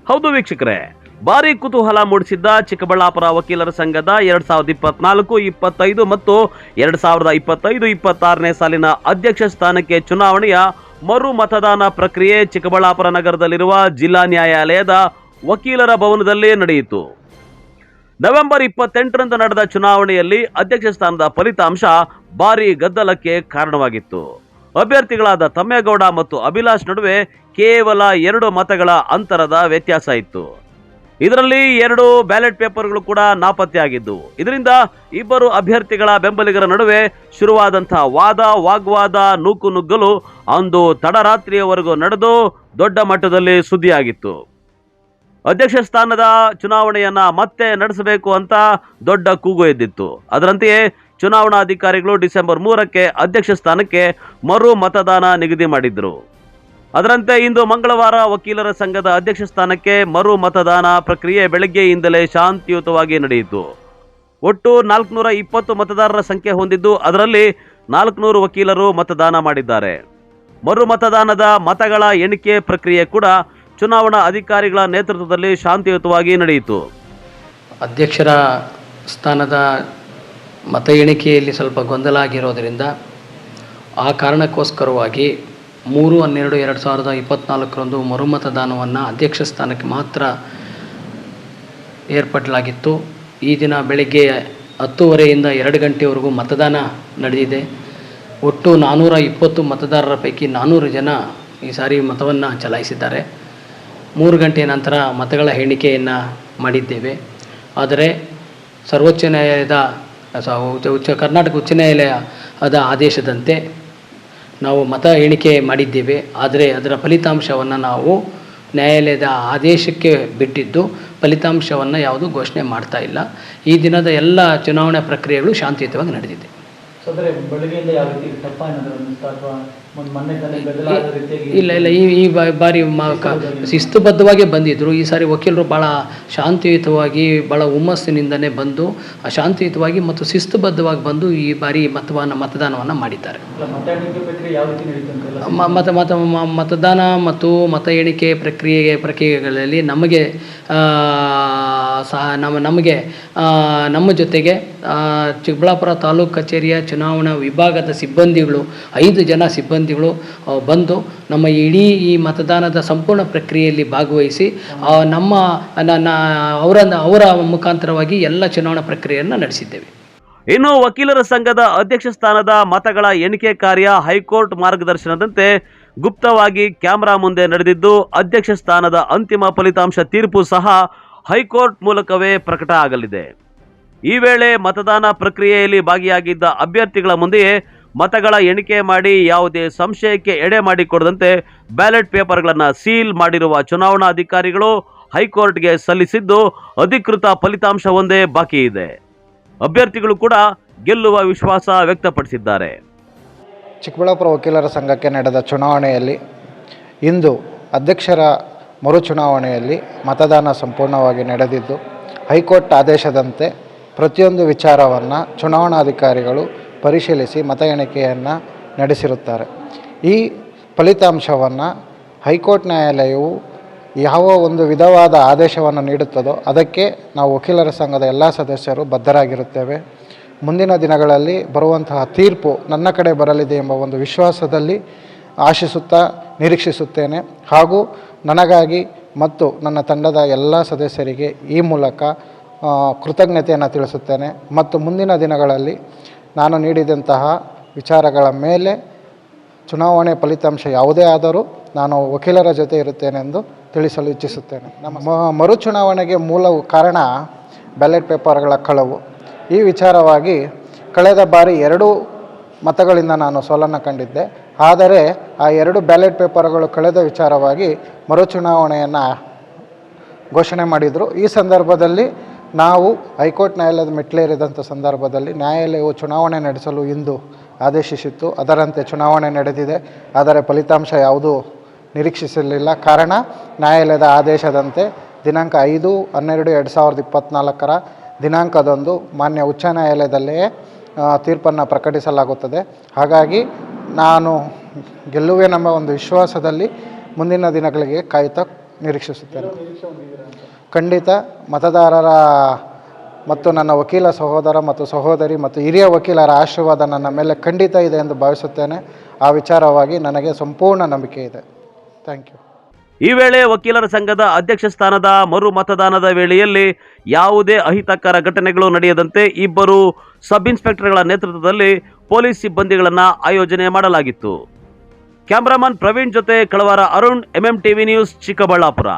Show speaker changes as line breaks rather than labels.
ಹೌದು ವೀಕ್ಷಕರೇ, ಭಾರಿ ಕುತೂಹಲ ಮೂಡಿಸಿದ್ದ ಚಿಕ್ಕಬಳ್ಳಾಪುರ ವಕೀಲರ ಸಂಘದ 2024-25 ಮತ್ತು 2025-26ನೇ ಸಾಲಿನ ಅಧ್ಯಕ್ಷ ಸ್ಥಾನಕ್ಕೆ ಚುನಾವಣೆಯ ಮರು ಮತದಾನ ಪ್ರಕ್ರಿಯೆ ಚಿಕ್ಕಬಳ್ಳಾಪುರ ನಗರದಲ್ಲಿರುವ ಜಿಲ್ಲಾ ನ್ಯಾಯಾಲಯದ ವಕೀಲರ ಭವನದಲ್ಲಿ ನಡೆಯಿತು. ನವೆಂಬರ್ 28ರಂದು ನಡೆದ ಚುನಾವಣೆಯಲ್ಲಿ ಅಧ್ಯಕ್ಷ ಸ್ಥಾನದ ಫಲಿತಾಂಶ ಭಾರಿ ಗದ್ದಲಕ್ಕೆ ಕಾರಣವಾಗಿತ್ತು. ಅಭ್ಯರ್ಥಿಗಳಾದ ತಮ್ಮೇಗೌಡ ಮತ್ತು ಅಭಿಲಾಷ್ ನಡುವೆ ಕೇವಲ 2 ಮತಗಳ ಅಂತರದ ವ್ಯತ್ಯಾಸ ಇತ್ತು. ಇದರಲ್ಲಿ 2 ಬ್ಯಾಲೆಟ್ ಪೇಪರ್ಗಳು ಕೂಡ ನಾಪತ್ತೆಯಾಗಿದ್ದು, ಇದರಿಂದ ಇಬ್ಬರು ಅಭ್ಯರ್ಥಿಗಳ ಬೆಂಬಲಿಗರ ನಡುವೆ ಶುರುವಾದಂತಹ ವಾಗ್ವಾದ ನೂಕುನುಗ್ಗಲು ಅಂದು ತಡರಾತ್ರಿಯವರೆಗೂ ನಡೆದು ದೊಡ್ಡ ಮಟ್ಟದಲ್ಲಿ ಸುದ್ದಿಯಾಗಿತ್ತು. ಅಧ್ಯಕ್ಷ ಸ್ಥಾನದ ಚುನಾವಣೆಯನ್ನ ಮತ್ತೆ ನಡೆಸಬೇಕು ಅಂತ ದೊಡ್ಡ ಕೂಗು ಎದ್ದಿತ್ತು. ಅದರಂತೆಯೇ ಚುನಾವಣಾಧಿಕಾರಿಗಳು ಡಿಸೆಂಬರ್ 3ಕ್ಕೆ ಅಧ್ಯಕ್ಷ ಸ್ಥಾನಕ್ಕೆ ಮರು ಮತದಾನ ನಿಗದಿ ಮಾಡಿದ್ರು. ಅದರಂತೆ ಇಂದು ಮಂಗಳವಾರ ವಕೀಲರ ಸಂಘದ ಅಧ್ಯಕ್ಷ ಸ್ಥಾನಕ್ಕೆ ಮರು ಮತದಾನ ಪ್ರಕ್ರಿಯೆ ಬೆಳಗ್ಗೆಯಿಂದಲೇ ಶಾಂತಿಯುತವಾಗಿ ನಡೆಯಿತು. ಒಟ್ಟು 420 ಮತದಾರರ ಸಂಖ್ಯೆ ಹೊಂದಿದ್ದು, ಅದರಲ್ಲಿ 400 ವಕೀಲರು ಮತದಾನ ಮಾಡಿದ್ದಾರೆ. ಮರು ಮತದಾನದ ಮತಗಳ ಎಣಿಕೆ ಪ್ರಕ್ರಿಯೆ ಕೂಡ ಚುನಾವಣಾ ಅಧಿಕಾರಿಗಳ ನೇತೃತ್ವದಲ್ಲಿ ಶಾಂತಿಯುತವಾಗಿ ನಡೆಯಿತು.
ಅಧ್ಯಕ್ಷರ ಸ್ಥಾನದ ಮತ ಎಣಿಕೆಯಲ್ಲಿ ಸ್ವಲ್ಪ ಗೊಂದಲ ಆಗಿರೋದರಿಂದ ಆ ಕಾರಣಕ್ಕೋಸ್ಕರವಾಗಿ 3/12/2024ರಂದು ಮರುಮತದಾನವನ್ನು ಅಧ್ಯಕ್ಷ ಸ್ಥಾನಕ್ಕೆ ಮಾತ್ರ ಏರ್ಪಡಲಾಗಿತ್ತು. ಈ ದಿನ ಬೆಳಗ್ಗೆ 10:30ಯಿಂದ 2 ಗಂಟೆವರೆಗೂ ಮತದಾನ ನಡೆದಿದೆ. ಒಟ್ಟು 420 ಮತದಾರರ ಪೈಕಿ 400 ಜನ ಈ ಸಾರಿ ಮತವನ್ನು ಚಲಾಯಿಸಿದ್ದಾರೆ. 3 ಗಂಟೆಯ ನಂತರ ಮತಗಳ ಎಣಿಕೆಯನ್ನು ಮಾಡಿದ್ದೇವೆ. ಆದರೆ ಸರ್ವೋಚ್ಚ ನ್ಯಾಯಾಲಯದ ಕರ್ನಾಟಕ ಉಚ್ಚ ನ್ಯಾಯಾಲಯದ ಆದೇಶದಂತೆ ನಾವು ಮತ ಎಣಿಕೆ ಮಾಡಿದ್ದೇವೆ. ಆದರೆ ಅದರ ಫಲಿತಾಂಶವನ್ನು ನಾವು ನ್ಯಾಯಾಲಯದ ಆದೇಶಕ್ಕೆ ಬಿಟ್ಟಿದ್ದು, ಫಲಿತಾಂಶವನ್ನು ಯಾವುದೂ ಘೋಷಣೆ ಮಾಡ್ತಾ ಇಲ್ಲ. ಈ ದಿನದ ಎಲ್ಲ ಚುನಾವಣಾ ಪ್ರಕ್ರಿಯೆಗಳು ಶಾಂತಿಯುತವಾಗಿ ನಡೆದಿದೆ. ಇಲ್ಲ ಈ ಬಾರಿ ಶಿಸ್ತುಬದ್ಧವಾಗಿ ಬಂದಿದ್ದರು. ಈ ಸಾರಿ ವಕೀಲರು ಭಾಳ ಶಾಂತಿಯುತವಾಗಿ ಭಾಳ ಹುಮ್ಮಸ್ಸಿನಿಂದನೇ ಬಂದು ಶಾಂತಿಯುತವಾಗಿ ಮತ್ತು ಶಿಸ್ತುಬದ್ಧವಾಗಿ ಬಂದು ಈ ಬಾರಿ ಮತದಾನವನ್ನು ಮಾಡಿದ್ದಾರೆ. ಮತದಾನ ಮತ್ತು ಮತ ಎಣಿಕೆ ಪ್ರಕ್ರಿಯೆಗಳಲ್ಲಿ ನಮ್ಮ ಜೊತೆಗೆ ಚಿಕ್ಕಬಳ್ಳಾಪುರ ತಾಲೂಕು ಕಚೇರಿಯ ಚುನಾವಣಾ ವಿಭಾಗದ ಸಿಬ್ಬಂದಿಗಳು 5 ಜನ ಸಿಬ್ಬಂದಿಗಳು ಬಂದು ನಮ್ಮ ಇಡೀ ಈ ಮತದಾನದ ಸಂಪೂರ್ಣ ಪ್ರಕ್ರಿಯೆಯಲ್ಲಿ ಭಾಗವಹಿಸಿ ಅವರ ಮುಖಾಂತರವಾಗಿ ಎಲ್ಲ ಚುನಾವಣಾ ಪ್ರಕ್ರಿಯೆಯನ್ನು ನಡೆಸಿದ್ದೇವೆ.
ಇನ್ನು ವಕೀಲರ ಸಂಘದ ಅಧ್ಯಕ್ಷ ಸ್ಥಾನದ ಮತಗಳ ಎಣಿಕೆ ಕಾರ್ಯ ಹೈಕೋರ್ಟ್ ಮಾರ್ಗದರ್ಶನದಂತೆ ಗುಪ್ತವಾಗಿ ಕ್ಯಾಮೆರಾ ಮುಂದೆ ನಡೆದಿದ್ದು, ಅಧ್ಯಕ್ಷ ಸ್ಥಾನದ ಅಂತಿಮ ಫಲಿತಾಂಶ ತೀರ್ಪು ಸಹ ಹೈಕೋರ್ಟ್ ಮೂಲಕವೇ ಪ್ರಕಟ ಆಗಲಿದೆ. ಈ ವೇಳೆ ಮತದಾನ ಪ್ರಕ್ರಿಯೆಯಲ್ಲಿ ಭಾಗಿಯಾಗಿದ್ದ ಅಭ್ಯರ್ಥಿಗಳ ಮುಂದೆಯೇ ಮತಗಳ ಎಣಿಕೆ ಮಾಡಿ ಯಾವುದೇ ಸಂಶಯಕ್ಕೆ ಎಡೆ ಮಾಡಿಕೊಡದಂತೆ ಬ್ಯಾಲೆಟ್ ಪೇಪರ್ಗಳನ್ನು ಸೀಲ್ ಮಾಡಿರುವ ಚುನಾವಣಾ ಅಧಿಕಾರಿಗಳು ಹೈಕೋರ್ಟ್ಗೆ ಸಲ್ಲಿಸಿದ್ದು, ಅಧಿಕೃತ ಫಲಿತಾಂಶ ಒಂದೇ ಬಾಕಿ ಇದೆ. ಅಭ್ಯರ್ಥಿಗಳು ಕೂಡ ಗೆಲ್ಲುವ ವಿಶ್ವಾಸ ವ್ಯಕ್ತಪಡಿಸಿದ್ದಾರೆ.
ಚಿಕ್ಕಬಳ್ಳಾಪುರ ವಕೀಲರ ಸಂಘಕ್ಕೆ ನಡೆದ ಚುನಾವಣೆಯಲ್ಲಿ ಇಂದು ಅಧ್ಯಕ್ಷರ ಮರು ಚುನಾವಣೆಯಲ್ಲಿ ಮತದಾನ ಸಂಪೂರ್ಣವಾಗಿ ನಡೆದಿದ್ದು, ಹೈಕೋರ್ಟ್ ಆದೇಶದಂತೆ ಪ್ರತಿಯೊಂದು ವಿಚಾರವನ್ನು ಚುನಾವಣಾಧಿಕಾರಿಗಳು ಪರಿಶೀಲಿಸಿ ಮತ ಎಣಿಕೆಯನ್ನು ನಡೆಸಿರುತ್ತಾರೆ. ಈ ಫಲಿತಾಂಶವನ್ನು ಹೈಕೋರ್ಟ್ ನ್ಯಾಯಾಲಯವು ಯಾವ ಒಂದು ವಿಧವಾದ ಆದೇಶವನ್ನು ನೀಡುತ್ತದೋ ಅದಕ್ಕೆ ನಾವು ವಕೀಲರ ಸಂಘದ ಎಲ್ಲ ಸದಸ್ಯರು ಬದ್ಧರಾಗಿರುತ್ತೇವೆ. ಮುಂದಿನ ದಿನಗಳಲ್ಲಿ ಬರುವಂತಹ ತೀರ್ಪು ನನ್ನ ಕಡೆ ಬರಲಿದೆ ಎಂಬ ಒಂದು ವಿಶ್ವಾಸದಲ್ಲಿ ಆಶಿಸುತ್ತಾ ನಿರೀಕ್ಷಿಸುತ್ತೇನೆ. ಹಾಗೂ ನನಗಾಗಿ ಮತ್ತು ನನ್ನ ತಂಡದ ಎಲ್ಲ ಸದಸ್ಯರಿಗೆ ಈ ಮೂಲಕ ಕೃತಜ್ಞತೆಯನ್ನು ತಿಳಿಸುತ್ತೇನೆ. ಮತ್ತು ಮುಂದಿನ ದಿನಗಳಲ್ಲಿ ನಾನು ನೀಡಿದಂತಹ ವಿಚಾರಗಳ ಮೇಲೆ ಚುನಾವಣೆ ಫಲಿತಾಂಶ ಯಾವುದೇ ಆದರೂ ನಾನು ವಕೀಲರ ಜೊತೆ ಇರುತ್ತೇನೆಂದು ತಿಳಿಸಲು ಇಚ್ಛಿಸುತ್ತೇನೆ. ನಮ್ಮ ಮರು ಚುನಾವಣೆಗೆ ಮೂಲ ಕಾರಣ ಬ್ಯಾಲೆಟ್ ಪೇಪರ್ಗಳ ಕಳವು. ಈ ವಿಚಾರವಾಗಿ ಕಳೆದ ಬಾರಿ 2 ಮತಗಳಿಂದ ನಾನು ಸೋಲನ್ನು ಕಂಡಿದ್ದೆ. ಆದರೆ ಆ 2 ಬ್ಯಾಲೆಟ್ ಪೇಪರ್ಗಳು ಕಳೆದ ವಿಚಾರವಾಗಿ ಮರು ಚುನಾವಣೆಯನ್ನು ಘೋಷಣೆ ಮಾಡಿದರು. ಈ ಸಂದರ್ಭದಲ್ಲಿ ನಾವು ಹೈಕೋರ್ಟ್ ನ್ಯಾಯಾಲಯದ ಮೆಟ್ಲೇರಿದಂಥ ಸಂದರ್ಭದಲ್ಲಿ ನ್ಯಾಯಾಲಯವು ಚುನಾವಣೆ ನಡೆಸಲು ಇಂದು ಆದೇಶಿಸಿತ್ತು. ಅದರಂತೆ ಚುನಾವಣೆ ನಡೆದಿದೆ. ಆದರೆ ಫಲಿತಾಂಶ ಯಾವುದೂ ನಿರೀಕ್ಷಿಸಲಿಲ್ಲ. ಕಾರಣ ನ್ಯಾಯಾಲಯದ ಆದೇಶದಂತೆ ದಿನಾಂಕ 5/12/2024 ದಿನಾಂಕದಂದು ಮಾನ್ಯ ಉಚ್ಚ ನ್ಯಾಯಾಲಯದಲ್ಲೇ ತೀರ್ಪನ್ನು ಪ್ರಕಟಿಸಲಾಗುತ್ತದೆ. ಹಾಗಾಗಿ ನಾನು ಗೆಲ್ಲುವೆನೆಂಬ ಒಂದು ವಿಶ್ವಾಸದಲ್ಲಿ ಮುಂದಿನ ದಿನಗಳಿಗೆ ಕಾಯುತ್ತಾ ನಿರೀಕ್ಷಿಸುತ್ತೇನೆ. ಖಂಡಿತ ಮತದಾರರ ಮತ್ತು ನನ್ನ ವಕೀಲ ಸಹೋದರ ಮತ್ತು ಸಹೋದರಿ ಮತ್ತು ಹಿರಿಯ ವಕೀಲರ ಆಶೀರ್ವಾದ ನನ್ನ ಮೇಲೆ ಖಂಡಿತ ಇದೆ ಎಂದು ಭಾವಿಸುತ್ತೇನೆ. ಆ ವಿಚಾರವಾಗಿ ನನಗೆ ಸಂಪೂರ್ಣ ನಂಬಿಕೆ ಇದೆ. Thank you.
ಈ ವೇಳೆ ವಕೀಲರ ಸಂಘದ ಅಧ್ಯಕ್ಷ ಸ್ಥಾನದ ಮರು ಮತದಾನದ ವೇಳೆಯಲ್ಲಿ ಯಾವುದೇ ಅಹಿತಕರ ಘಟನೆಗಳು ನಡೆಯದಂತೆ ಇಬ್ಬರು ಸಬ್ ಇನ್ಸ್ಪೆಕ್ಟರ್ಗಳ ನೇತೃತ್ವದಲ್ಲಿ ಪೊಲೀಸ್ ಸಿಬ್ಬಂದಿಗಳನ್ನು ಆಯೋಜನೆ ಮಾಡಲಾಗಿತ್ತು. ಕ್ಯಾಮರಾಮನ್ ಪ್ರವೀಣ್ ಜೊತೆ ಕಳವಾರ ಅರುಣ್, MMTV ನ್ಯೂಸ್, ಚಿಕ್ಕಬಳ್ಳಾಪುರ.